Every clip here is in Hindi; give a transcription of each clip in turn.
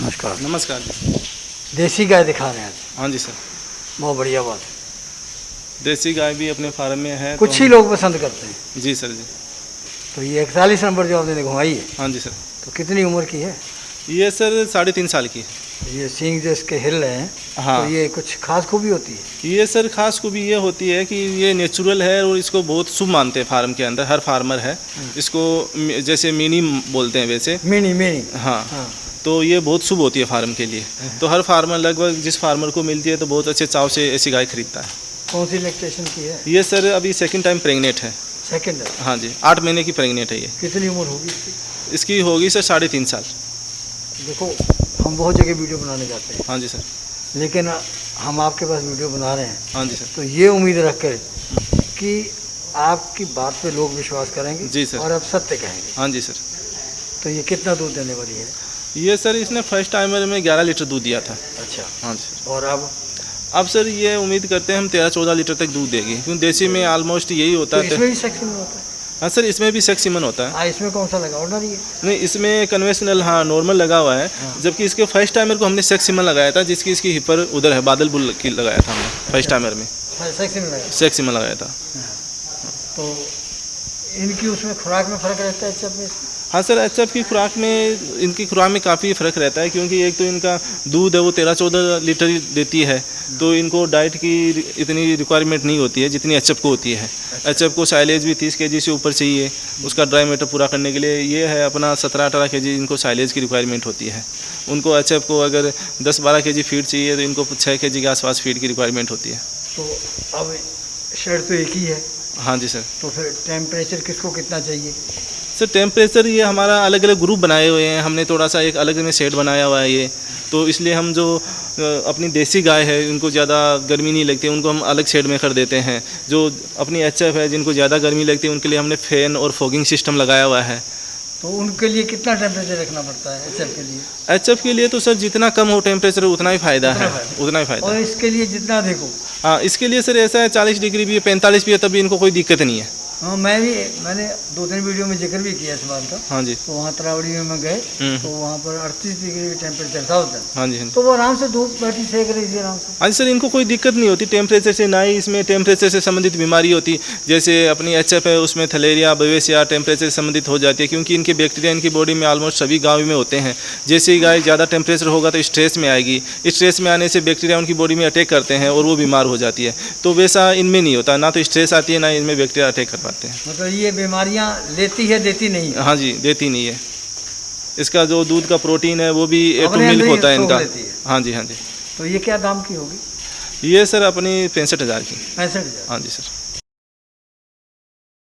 नमस्कार। नमस्कार जी। देसी गाय दिखा रहे हैं आज, हाँ जी सर, बहुत बढ़िया बात है। देसी गाय भी अपने फार्म में है। कुछ तो ही लोग पसंद करते हैं। जी सर जी। तो ये 41 नंबर जो आपने घुमाई है, हाँ जी सर, तो कितनी उम्र की है? ये सर 3.5 साल की है। ये सींग जो इसके हिल रहे हैं, हाँ, तो ये कुछ खास खूबी होती है? ये सर खास खूबी ये होती है कि ये नेचुरल है और इसको बहुत शुभ मानते हैं फार्म के अंदर, हर फार्मर है इसको जैसे मिनी बोलते हैं वैसे। Mini mini. हाँ, हाँ। तो ये बहुत शुभ होती है फार्म के लिए। तो हर फार्मर लगभग जिस फार्मर को मिलती है तो बहुत अच्छे चाव से ऐसी गाय खरीदता है। कौन सी लैक्टेशन की है? ये सर अभी सेकंड टाइम प्रेग्नेंट है। सेकंड है? हाँ जी, 8 महीने की प्रेग्नेंट है ये। कितनी उम्र होगी इसकी? इसकी होगी सर 3.5 साल। देखो, हम बहुत जगह वीडियो बनाने जाते हैं, हाँ जी सर। लेकिन हम आपके पास वीडियो बना रहे हैं, हाँ जी सर। तो ये उम्मीद रख कर कि आपकी बात पे लोग विश्वास करेंगे जी सर। और अब सत्य कहेंगे। हाँ जी सर। तो ये कितना दूध देने वाली है? ये सर इसने फर्स्ट टाइमर में 11 लीटर दूध दिया था। अच्छा। हाँ जी सर। और अब सर ये उम्मीद करते हैं हम 13-14 लीटर तक दूध देगी, क्योंकि देसी में ऑलमोस्ट यही होता तो है। इसमें भी सेक्शन होता है? हाँ सर, इसमें भी सेक्स सीमन होता है। इसमें कौन सा लगा, ऑर्डनरी है? नहीं, इसमें कन्वेंशनल, हाँ नॉर्मल लगा हुआ है। जबकि इसके फर्स्ट टाइमर को हमने सेक्स सीमन लगाया था, जिसकी इसकी हिपर उधर है, बादल बुल की लगाया था हमने फर्स्ट टाइमर में। सेक्शन में लगा। सेक्स सीमन लगाया था। तो इनकी उसमें खुराक में फर्क रहता है सब में? हाँ सर, एचएफ की खुराक में, इनकी खुराक में काफ़ी फ़र्क रहता है, क्योंकि एक तो इनका दूध है वो 13-14 लीटर ही देती है, तो इनको डाइट की इतनी रिक्वायरमेंट नहीं होती है जितनी एचएफ को होती है। एचएफ को साइलेज भी 30 केजी से ऊपर चाहिए उसका ड्राई मैटर पूरा करने के लिए। ये है अपना 17-18 केजी इनको साइलेज की रिक्वायरमेंट होती है। उनको एचएफ को अगर 10-12 केजी फीड चाहिए तो इनको 6 केजी के आसपास फीड की रिक्वायरमेंट होती है। तो अब शेड तो एक ही है? हाँ जी सर। तो फिर टेम्परेचर किसको कितना चाहिए? सर टेम्परेचर ये हमारा अलग अलग ग्रुप बनाए हुए हैं हमने, थोड़ा सा एक अलग में सेट बनाया हुआ है ये, तो इसलिए हम जो अपनी देसी गाय है उनको ज़्यादा गर्मी नहीं लगती, उनको हम अलग शेड में कर देते हैं। जो अपनी एचएफ है जिनको ज़्यादा गर्मी लगती है उनके लिए हमने फैन और फॉगिंग सिस्टम लगाया हुआ है। तो उनके लिए कितना टेम्परेचर रखना पड़ता है एचएफ के लिए? एचएफ के लिए तो सर जितना कम हो टेम्परेचर उतना ही फ़ायदा है, उतना ही फ़ायदा। और इसके लिए जितना देखो? हाँ, इसके लिए सर ऐसा है 40 डिग्री भी है, 45 भी है, तब भी इनको कोई दिक्कत नहीं है। हाँ, मैंने 2-3 वीडियो में जिक्र भी किया इस बात का। हाँ जी। तो वहाँ तरावड़ी में गए तो वहाँ पर 38 डिग्री टेम्परेचर था उधर। हाँ जी। हाँ जी। तो वो आराम से धूप बैठी सेक रही थी आराम से। हाँ जी सर, इनको कोई दिक्कत नहीं होती टेम्परेचर से, ना ही इसमें टेम्परेचर से संबंधित बीमारी होती। जैसे अपनी एचएफ है उसमें थलेरिया, बवेसिया टेम्परेचर से संबंधित हो जाती है, क्योंकि इनके बैक्टीरिया इनकी बॉडी में ऑलमोस्ट सभी गाँव में होते हैं। जैसे ही गाय ज़्यादा टेम्परेचर होगा तो स्ट्रेस में आएगी, स्ट्रेस में आने से बैक्टीरिया उनकी बॉडी में अटैक करते हैं और वो बीमार हो जाती है। तो वैसा इनमें नहीं होता, ना तो स्ट्रेस आती है ना इनमें बैक्टीरिया अटैक कर पाते हैं। मतलब ये बीमारियां लेती है, देती नहीं है? हाँ जी, देती नहीं है। इसका जो दूध का प्रोटीन है वो भी ए टू अपने मिल्क अंदर ही होता है सोख इनका। लेती है। हाँ जी। हाँ जी। तो ये क्या दाम की होगी? ये सर अपनी 65,000 की। 65,000? हाँ जी सर।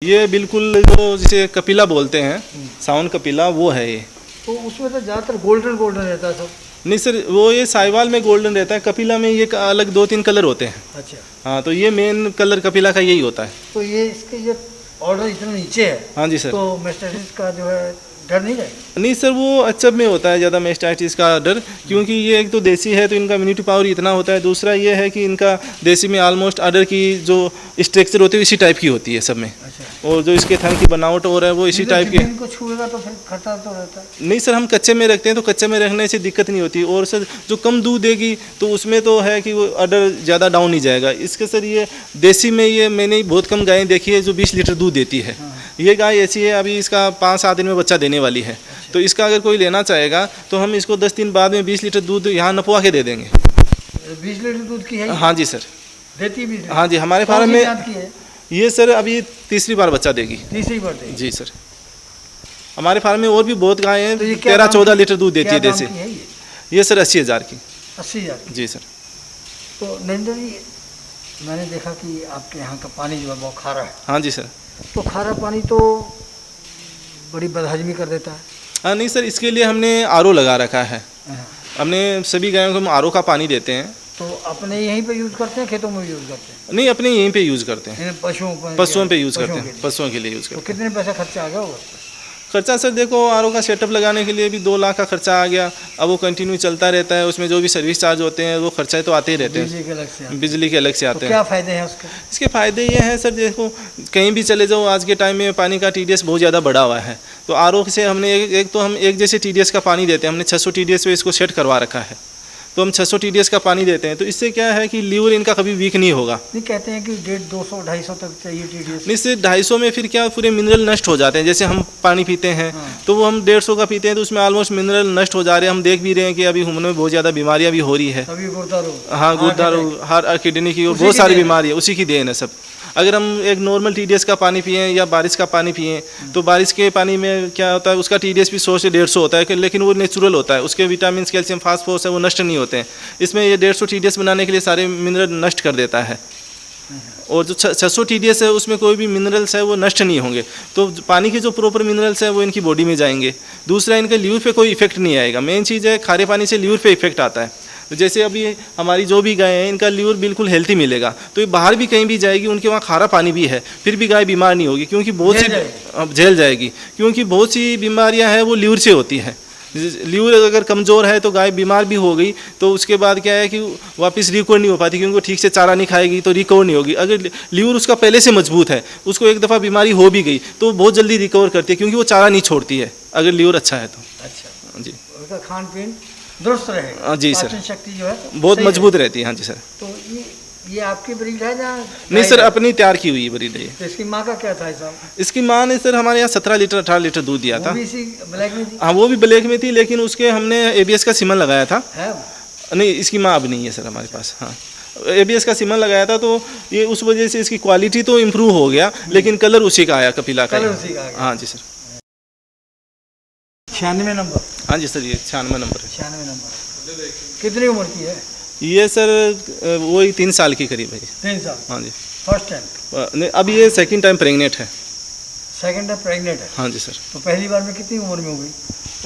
ये बिल्कुल जो जिसे कपिला बोलते हैं, साउन कपिला, वो है ये। तो उसमें तो ज़्यादातर गोल्डन गोल्डन रहता है सब? नहीं सर, वो ये साहिवाल में गोल्डन रहता है, कपिला में ये अलग 2-3 कलर होते हैं। अच्छा। हाँ, तो ये मेन कलर कपिला का यही होता है। तो ये इसके जो ऑर्डर इतना नीचे है, हाँ जी सर। तो मेस्टाइटिस का जो है डर नहीं है? नहीं सर, वो एचएफ में होता है ज़्यादा मेस्टाइटिस का डर, क्योंकि ये एक तो देसी है तो इनका इम्यूनिटी पावर इतना होता है। दूसरा ये है कि इनका देसी में ऑलमोस्ट अडर की जो स्ट्रक्चर होती है इसी टाइप की होती है सब में। अच्छा। और जो इसके थन की बनावट हो रहा है वो इसी टाइप की। इनको छुएगा तो फिर खतरा तो रहता है? नहीं सर, हम कच्चे में रखते हैं तो कच्चे में रखने से दिक्कत नहीं होती। और सर जो कम दूध देगी तो उसमें तो है कि वो अडर ज़्यादा डाउन नहीं जाएगा। इसके सर ये देसी में ये मैंने बहुत कम गायें देखी है जो 20 लीटर दूध देती है। ये गाय ऐसी है, अभी इसका 5-7 दिन में बच्चा देने वाली है। तो इसका अगर कोई लेना चाहेगा तो हम इसको 10 दिन बाद में 20 लीटर दूध यहाँ नपवा के दे देंगे। 20 लीटर दूध की है? हाँ जी सर। देती 20 लीटर? हाँ जी, हमारे फार्म में है? ये सर अभी तीसरी बार बच्चा देगी। तीसरी बार देगी? जी सर। हमारे फार्म में और भी बहुत गायें हैं, तो 13-14 लीटर दूध देती है देसी। है ये सर 80,000 की। 80,000? जी सर। तो नरेंद्र जी, मैंने देखा कि आपके यहाँ का पानी जो है बहुत खारा है। हाँ जी सर। तो खारा पानी तो बड़ी बदहजमी कर देता है। हाँ नहीं सर, इसके लिए हमने आरओ लगा रखा है। हमने सभी गायों को हम आरओ का पानी देते हैं। तो अपने यहीं पे यूज़ करते हैं, खेतों में यूज़ करते हैं? नहीं, अपने यहीं पे यूज़ करते हैं, पशुओं पर? पशुओं पे यूज़ करते हैं, पशुओं के लिए यूज़ तो करते हैं। कितने पैसा खर्चा आ गया होगा? खर्चा सर देखो आरओ का सेटअप लगाने के लिए भी 2 लाख का खर्चा आ गया। अब वो कंटिन्यू चलता रहता है, उसमें जो भी सर्विस चार्ज होते हैं वो खर्चा तो आते ही रहते हैं, बिजली के अलग से आते हैं। बिजली के अलग से तो आते हैं। क्या फ़ायदे हैं उसके? इसके फ़ायदे ये हैं सर, देखो कहीं भी चले जाओ आज के टाइम में पानी का TDS बहुत ज़्यादा बढ़ा हुआ है। तो आरओ से हमने एक तो हम एक जैसे TDS का पानी देते हैं, हमने 600 TDS पे इसको सेट करवा रखा है। तो हम 600 TDS का पानी देते हैं, तो इससे क्या है कि लीवर इनका कभी वीक नहीं होगा। नहीं, कहते हैं कि 150, 200, 250 तक चाहिए TDS। नहीं सिर्फ 250 में फिर क्या पूरे मिनरल नष्ट हो जाते हैं। जैसे हम पानी पीते हैं तो वो हम 150 का पीते हैं तो उसमें ऑलमोस्ट मिनरल नष्ट हो जा रहे हैं। हम देख भी रहे हैं कि अभी उम्र में बहुत ज़्यादा बीमारियां भी हो रही है। अभी गुर्दा रोग, हाँ, गुर्दा रोग, हार्ट, किडनी की और बहुत सारी बीमारियाँ उसी की देन है सब। अगर हम एक नॉर्मल TDS का पानी पिएं या बारिश का पानी पिएं तो बारिश के पानी में क्या होता है, उसका TDS भी 100 से 150 होता है, लेकिन वो नेचुरल होता है। उसके विटामिन, कैल्शियम, फास्फोरस है वो नष्ट नहीं होते हैं। इसमें ये 150 TDS बनाने के लिए सारे मिनरल नष्ट कर देता है। और जो 600 TDS है उसमें कोई भी मिनरल्स है वो नष्ट नहीं होंगे। तो पानी के जो प्रॉपर मिनरल्स है वो इनकी बॉडी में जाएंगे। दूसरा, इनके लीवर पे कोई इफेक्ट नहीं आएगा। मेन चीज़ है खारे पानी से लीवर पे इफेक्ट आता है। तो जैसे अभी हमारी जो भी गाय हैं इनका लीवर बिल्कुल हेल्थी मिलेगा, तो ये बाहर भी कहीं भी जाएगी उनके वहाँ खारा पानी भी है, फिर भी गाय बीमार नहीं होगी, क्योंकि बहुत सी झेल जाएगी, क्योंकि बहुत सी बीमारियाँ हैं वो लीवर से होती है। लीवर अगर कमज़ोर है तो गाय बीमार भी हो गई तो उसके बाद क्या है कि वापस रिकवर नहीं हो पाती, क्योंकि वो ठीक से चारा नहीं खाएगी तो रिकवर नहीं होगी। अगर लीवर उसका पहले से मजबूत है, उसको एक दफ़ा बीमारी हो भी गई तो वो बहुत जल्दी रिकवर करती है, क्योंकि वो चारा नहीं छोड़ती है अगर लीवर अच्छा है तो। अच्छा जी, उसका खान पीन दुरुस्त रहेगा। जी सर, पाचन शक्ति जो है बहुत सही मजबूत रहती है। हाँ जी सर। तो ये आपकी ब्रीड है या नहीं सर, अपनी तैयार की हुई ब्रीड है। तो इसकी माँ का क्या था हिसाब? इसकी माँ ने सर हमारे यहाँ 17 लीटर 18 लीटर दूध दिया था। वो भी इसी ब्लैक में थी? हाँ, वो भी ब्लैक में थी, लेकिन उसके हमने ABS का सीमन लगाया था। है? नहीं, इसकी माँ अब नहीं है सर हमारे पास। हाँ, ABS का सीमन लगाया था तो ये उस वजह से इसकी क्वालिटी तो इम्प्रूव हो गया, लेकिन कलर उसी का आया, कपिला का। कलर उसी का आ गया। हाँ जी सर। 96 नंबर? हाँ जी सर, ये 96 नंबर है। 96 नंबर। कितनी उम्र की है ये सर वही 3 साल की करीब है। 3 साल? हाँ जी। First time? नहीं, अब ये सेकंड टाइम प्रेग्नेंट है। सेकंड टाइम प्रेग्नेंट है? हाँ जी सर। तो पहली बार में कितनी उम्र में हो गई?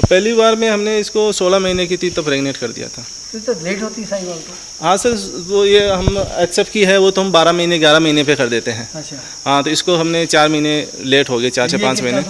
पहली बार में हमने इसको 16 महीने की थी तो प्रेग्नेंट कर दिया था। तो लेट होती है साहिवाल तो? हाँ सर, तो ये हम HF की है वो तो हम 12 महीने 11 महीने पे कर देते हैं। अच्छा। हाँ, तो इसको हमने 4 महीने लेट हो गए, 4 से 5 महीने।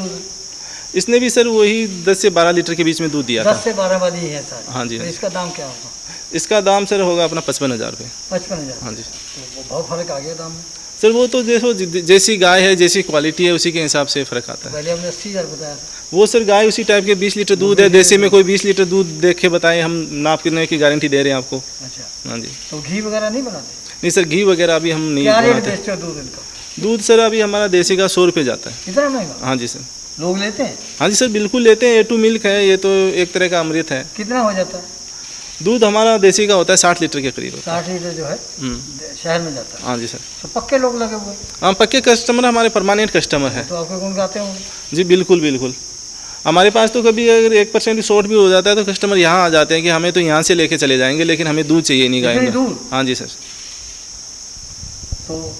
इसने भी सर वही 10 से 12 लीटर के बीच में दूध दिया 10 था। से 12 वाली है सर? हाँ जी। तो इसका दाम क्या होगा? इसका दाम सर होगा अपना 55,000 रुपये। 55,000? हाँ जी। तो वो बहुत फर्क आ गया दाम में सर। वो तो देखो जैसी गाय है, जैसी क्वालिटी है, उसी के हिसाब से फ़र्क आता है। पहले हमने 80,000 बताया था। वो सर गाय उसी टाइप के 20 लीटर दूध है, देसी में कोई 20 लीटर दूध देख के बताएं, हम नाप करने की गारंटी दे रहे हैं आपको। अच्छा। हाँ जी। तो घी वगैरह नहीं बनाते? नहीं सर, घी वगैरह अभी हम नहीं क्या रेट बनाते। बेचते हो दूध इनका? दूध सर अभी हमारा देसी का 100 रुपये जाता है। इतना महंगा? हाँ जी सर। लोग लेते हैं? हाँ जी सर, बिल्कुल लेते हैं। A2 मिल्क है, ये तो एक तरह का अमृत है। कितना हो जाता है? दूध हमारा देसी का होता है 60 लीटर के करीब होता 60 लीटर जो है है। शहर में जाता है? हाँ जी सर। तो पक्के लोग लगे हुए? हाँ, पक्के कस्टमर हमारे, परमानेंट कस्टमर है। तो आपके गुण गाते होंगे? जी बिल्कुल बिल्कुल। हमारे पास तो कभी अगर 1% भी शॉर्ट भी हो जाता है तो कस्टमर यहाँ आ जाते हैं कि हमें तो यहाँ से लेके चले जाएंगे, लेकिन हमें दूध चाहिए नहीं गाय इतनी का। दूर? हाँ जी सर। तो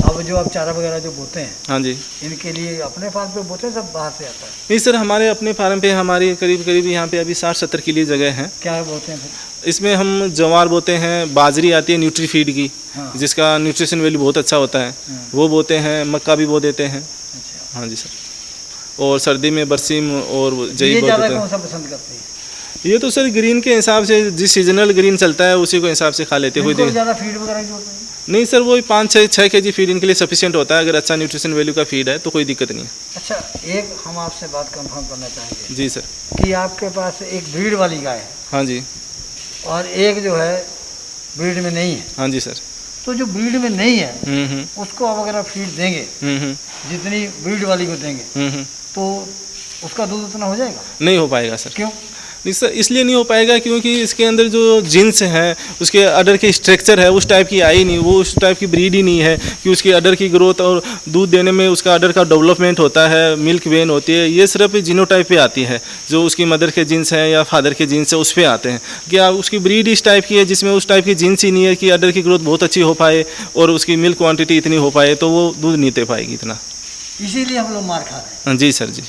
अब जो आप चारा वगैरह जो बोते हैं, हाँ जी। इनके लिए अपने फार्म पे बोते हैं, सब बाहर से आता है? नहीं सर, हमारे अपने फार्म पे हमारी करीब करीब यहाँ पे अभी 60-70 के लिए जगह है। क्या बोते हैं फिर? इसमें हम जवार बोते हैं, बाजरी आती है न्यूट्री फीड की, हाँ। जिसका न्यूट्रिशन वैल्यू बहुत अच्छा होता है, हाँ। वो बोते हैं। मक्का भी बो देते हैं। अच्छा। हाँ जी सर। और सर्दी में बरसीम और जई ये बो ज़्यादा देते हैं। कौन सा पसंद करते हैं? ये तो सर ग्रीन के हिसाब से, जिस सीजनल ग्रीन चलता है उसी को हिसाब से खा लेते हैं। इनको कोई ज़्यादा फीड वगैरह की जरूरत नहीं? नहीं सर, वो 5-6 kg फीड इनके लिए सफिशिएंट होता है। अगर अच्छा न्यूट्रिशन वैल्यू का फीड है तो कोई दिक्कत नहीं है। अच्छा, एक हम आपसे बात कंफर्म करना चाहेंगे जी सर। कि आपके पास एक ब्रीड वाली गाय है हाँ जी। और एक जो है ब्रीड में नहीं है। हाँ जी सर। तो जो ब्रीड में नहीं है उसको आप अगर फीड देंगे जितनी ब्रीड वाली को देंगे तो उसका दूध उतना हो जाएगा? नहीं हो पाएगा सर। क्यों? इसलिए नहीं हो पाएगा क्योंकि इसके अंदर जो जीन्स हैं, उसके अडर की स्ट्रक्चर है उस टाइप की आई नहीं, वो उस टाइप की ब्रीड ही नहीं है कि उसकी अडर की ग्रोथ और दूध देने में उसका अडर का डेवलपमेंट होता है, मिल्क वेन होती है। ये सिर्फ जीनोटाइप पे आती है, जो उसकी मदर के जीन्स हैं या फादर के जीन्स है उस पर आते हैं। क्या उसकी ब्रीड इस टाइप की है जिसमें उस टाइप की जीन्स ही नहीं है कि अडर की ग्रोथ बहुत अच्छी हो पाए और उसकी मिल्क क्वान्टिटी इतनी हो पाए, तो वो दूध नहीं दे पाएगी इतना। इसीलिए हम लोग मार खा रहे हैं। हाँ जी सर जी।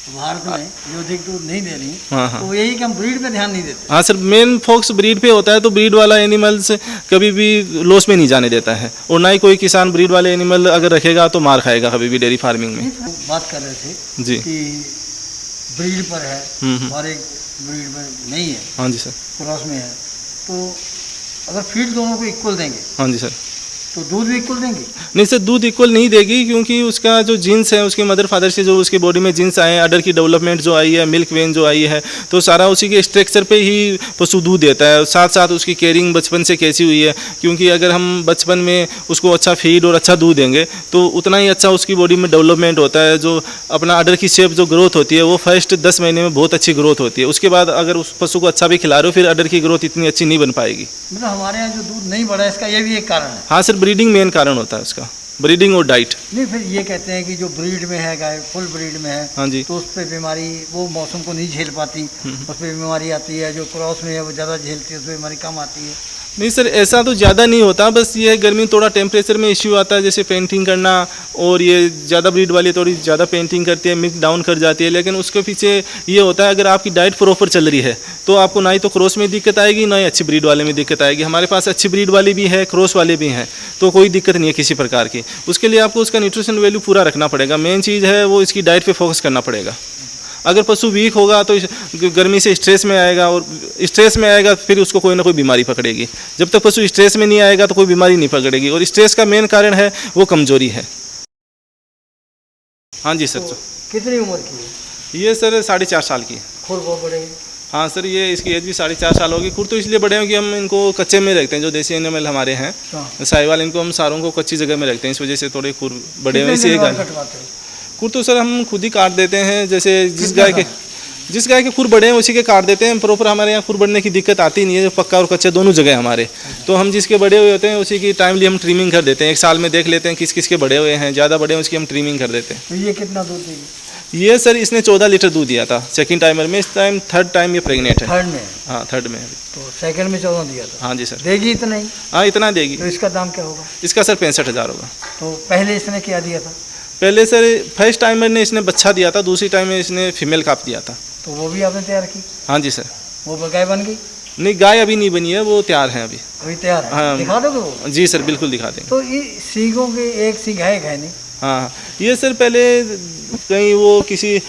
भारत में जो अधिक दूध नहीं दे रही, हाँ। तो यही कि हम ब्रीड पे ध्यान नहीं देते। हाँ सर, मेन फोकस ब्रीड पे होता है, तो ब्रीड वाला एनिमल्स कभी भी लॉस में नहीं जाने देता है, और ना ही कोई किसान ब्रीड वाले एनिमल अगर रखेगा तो मार खाएगा कभी भी डेयरी फार्मिंग में। बात कर रहे थे जी कि ब्रीड पर है और एक ब्रीड में नहीं है, हाँ जी सर। क्रॉस में है, तो अगर फीड दोनों को इक्वल देंगे हाँ जी सर। तो दूध भी इक्वल देंगे? नहीं सर, दूध इक्वल नहीं देगी, क्योंकि उसका जो जीन्स है, उसके मदर फादर से जो उसके बॉडी में जीन्स आए हैं, अडर की डेवलपमेंट जो आई है, मिल्क वेन जो आई है, तो सारा उसी के स्ट्रक्चर पे ही पशु दूध देता है। साथ साथ उसकी केयरिंग बचपन से कैसी हुई है, क्योंकि अगर हम बचपन में उसको अच्छा फीड और अच्छा दूध देंगे तो उतना ही अच्छा उसकी बॉडी में डेवलपमेंट होता है। जो अपना अडर की शेप जो ग्रोथ होती है वो फर्स्ट 10 महीने में बहुत अच्छी ग्रोथ होती है। उसके बाद अगर उस पशु को अच्छा भी खिला रहे हो, फिर अडर की ग्रोथ इतनी अच्छी नहीं बन पाएगी। मतलब हमारे यहाँ जो दूध नहीं बढ़ा, इसका ये भी एक कारण है? हाँ सर, ब्रीडिंग मेन कारण होता है उसका, ब्रीडिंग और डाइट। नहीं, फिर ये कहते हैं कि जो ब्रीड में है गाय, फुल ब्रीड में है, हाँ जी, तो उस पर बीमारी, वो मौसम को नहीं झेल पाती, उस पर बीमारी आती है। जो क्रॉस में है वो ज़्यादा झेलती है, उस पर बीमारी कम आती है। नहीं सर, ऐसा तो ज़्यादा नहीं होता, बस ये है गर्मी थोड़ा टेम्परेचर में इश्यू आता है, जैसे पेंटिंग करना, और ये ज़्यादा ब्रीड वाली थोड़ी ज़्यादा पेंटिंग करती है, मिल्क डाउन कर जाती है। लेकिन उसके पीछे ये होता है, अगर आपकी डाइट प्रॉपर चल रही है तो आपको ना ही तो क्रॉस में दिक्कत आएगी, ना ही अच्छी ब्रीड वाले में दिक्कत आएगी। हमारे पास अच्छी ब्रीड वाली भी है, क्रॉस वाले भी हैं, तो कोई दिक्कत नहीं है किसी प्रकार की। उसके लिए आपको उसका न्यूट्रिशन वैल्यू पूरा रखना पड़ेगा। मेन चीज़ है वो इसकी डाइट पर फोकस करना पड़ेगा। अगर पशु वीक होगा तो गर्मी से स्ट्रेस में आएगा, और स्ट्रेस में आएगा फिर उसको कोई ना कोई बीमारी पकड़ेगी। जब तक पशु स्ट्रेस में नहीं आएगा तो कोई बीमारी नहीं पकड़ेगी, और स्ट्रेस का मेन कारण है वो कमजोरी है। हाँ जी सर। तो कितनी उम्र की है ये सर 4.5 साल की है। खुर बहुत बड़े हैं? हाँ सर, ये इसकी एज भी 4.5 साल होगी। खुर तो इसलिए बड़े हैं कि हम इनको कच्चे में रखते हैं, जो देसी एनिमल हमारे हैं साहिवाल, इनको हम सारों को कच्ची जगह में रखते हैं, इस वजह से थोड़े खुर बड़े हुए। इसी खुर तो सर हम खुद ही काट देते हैं, जैसे जिस गाय के खुर बड़े हैं उसी के काट देते हैं। प्रॉपर हमारे यहाँ खुर बढ़ने की दिक्कत आती नहीं है, पक्का और कच्चे दोनों जगह हमारे। तो हम जिसके बड़े हुए होते हैं उसी की टाइमली हम ट्रिमिंग कर देते हैं। एक साल में देख लेते हैं किस किस के बड़े हुए हैं, ज़्यादा बड़े हैं उसकी हम ट्रिमिंग कर देते हैं। तो ये कितना दूध देगी? ये सर इसने 14 लीटर दूध दिया था सेकंड टाइमर में। इस टाइम थर्ड टाइम ये प्रेग्नेंट है। थर्ड में? हाँ, थर्ड में। तो सेकंड में 14 दिया था? हाँ जी सर। देगी इतना ही? हाँ, इतना देगी। तो इसका दाम क्या होगा? इसका सर 65,000 होगा। तो पहले इसने क्या दिया था? पहले सर फर्स्ट टाइमर ने इसने बच्चा दिया था, दूसरी टाइम में इसने फीमेल काप दिया था। तो वो भी आपने तैयार की? हाँ जी सर। वो गाय बन गई? नहीं, गाय अभी नहीं बनी है, वो तैयार है अभी। अभी तैयार है? हाँ। दिखा दोगे वो? जी सर, बिल्कुल दिखा देंगे। तो ये सींगों के एक सींग है नहीं? हाँ, ये सर पहले कहीं वो किसी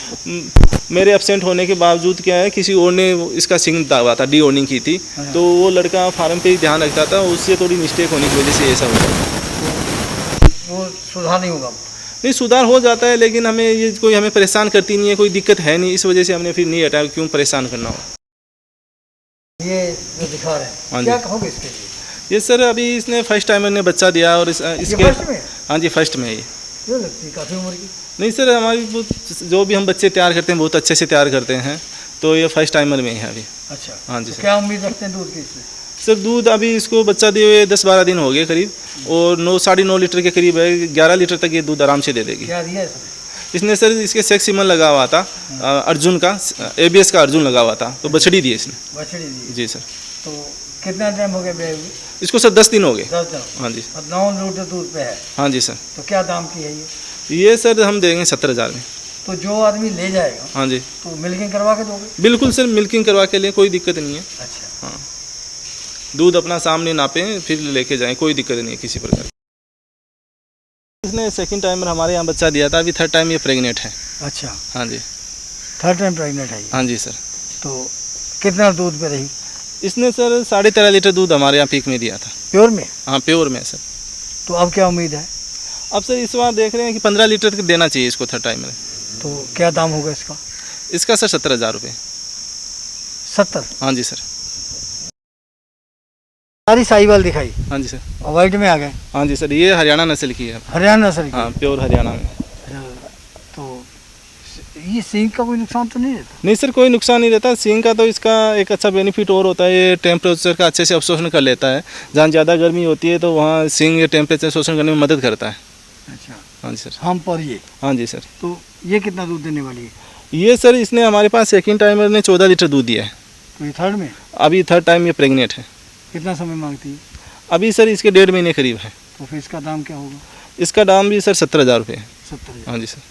मेरे एब्सेंट होने के बावजूद क्या है, किसी और ने इसका सिंग दावा था, डी ऑर्निंग की थी। तो वो लड़का फार्म पे ही ध्यान रखता था, उससे थोड़ी मिस्टेक होने की वजह से ऐसा हुआ। वो सुधार नहीं होगा? नहीं, सुधार हो जाता है, लेकिन हमें ये कोई हमें परेशान करती नहीं है, कोई दिक्कत है नहीं, इस वजह से हमने फिर नहीं हटाया, क्यों परेशान करना हो। ये जो दिखा रहे हैं, क्या कहोगे इसके लिए? ये सर अभी इसने फर्स्ट टाइमर ने बच्चा दिया, और इसके फर्स्ट में? हाँ जी, फर्स्ट में। ये क्यों लगती है काफ़ी उम्र की? नहीं सर, हमारी जो भी हम बच्चे तैयार करते हैं बहुत अच्छे से तैयार करते हैं, तो ये फर्स्ट टाइमर में ही है अभी। अच्छा। हाँ जी तो सर। क्या उम्मीद रखते हैं दूध की इससे? सर दूध अभी इसको बच्चा दिए हुए 10-12 दिन हो गए करीब, और 9-9.5 लीटर के करीब है। 11 लीटर तक ये दूध आराम से दे देगी। क्या दिया इसने? इसने सर इसके सेक्स सीमन लगा हुआ था, अर्जुन का, ABS का अर्जुन लगा हुआ था, तो बछड़ी दी इसने। बछड़ी दी? जी सर। तो कितना टाइम हो गया ब्याह हुए? इसको सर 10 दिन हो गए। 10 दिन? हाँ जी। और 9 लीटर दूध पे है? हाँ जी सर। तो क्या दाम की है ये? ये सर हम देंगे 17,000 में। तो जो आदमी ले जाएगा, हाँ जी, तो मिल्किंग करवा के दोगे? बिल्कुल सर, मिल्किंग करवा के लिए कोई दिक्कत नहीं है। अच्छा। हाँ, दूध अपना सामने नापें फिर लेके जाएं, कोई दिक्कत नहीं है किसी प्रकार। इसने सेकंड टाइम हमारे यहाँ बच्चा दिया था, अभी थर्ड टाइम ये प्रेग्नेंट है। अच्छा। हाँ जी। थर्ड टाइम प्रेग्नेंट है ये? हाँ जी सर। तो कितना दूध पे रही? इसने सर 13.5 लीटर दूध हमारे यहाँ पीक में दिया था। प्योर में? हाँ, प्योर में सर। तो अब क्या उम्मीद है? अब सर इस बार देख रहे हैं कि 15 लीटर तक देना चाहिए इसको थर्ड टाइम में। तो क्या दाम होगा इसका? इसका सर 17,000 रुपये। 70? हाँ जी सर। सारी साहिवाल दिखाई? हाँ जी सर। और वाइट में आ गए? हाँ जी सर, ये हरियाणा नस्ल की है। हरियाणा नस्ल की? हाँ, प्योर हरियाणा में। तो ये सींग का कोई नुकसान तो नहीं रहता? नहीं सर, कोई नुकसान नहीं रहता। सींग का तो इसका एक अच्छा बेनिफिट और होता है, ये टेम्परेचर का अच्छे से अवशोषण कर लेता है। जहाँ ज़्यादा गर्मी होती है तो वहाँ सींग ये टेम्परेचर शोषण करने में मदद करता है। अच्छा। हाँ जी सर। हम पर ये? हाँ जी सर। तो ये कितना दूध देने वाली है? ये सर इसने हमारे पास सेकंड टाइमर ने 14 लीटर दूध दिया है। तो ये थर्ड में? अभी थर्ड टाइम ये प्रेग्नेंट है। कितना समय मांगती है? अभी सर इसके 1.5 महीने करीब है। तो फिर इसका दाम क्या होगा? इसका दाम भी सर 17,000 रुपये है। 70,000? हाँ जी सर।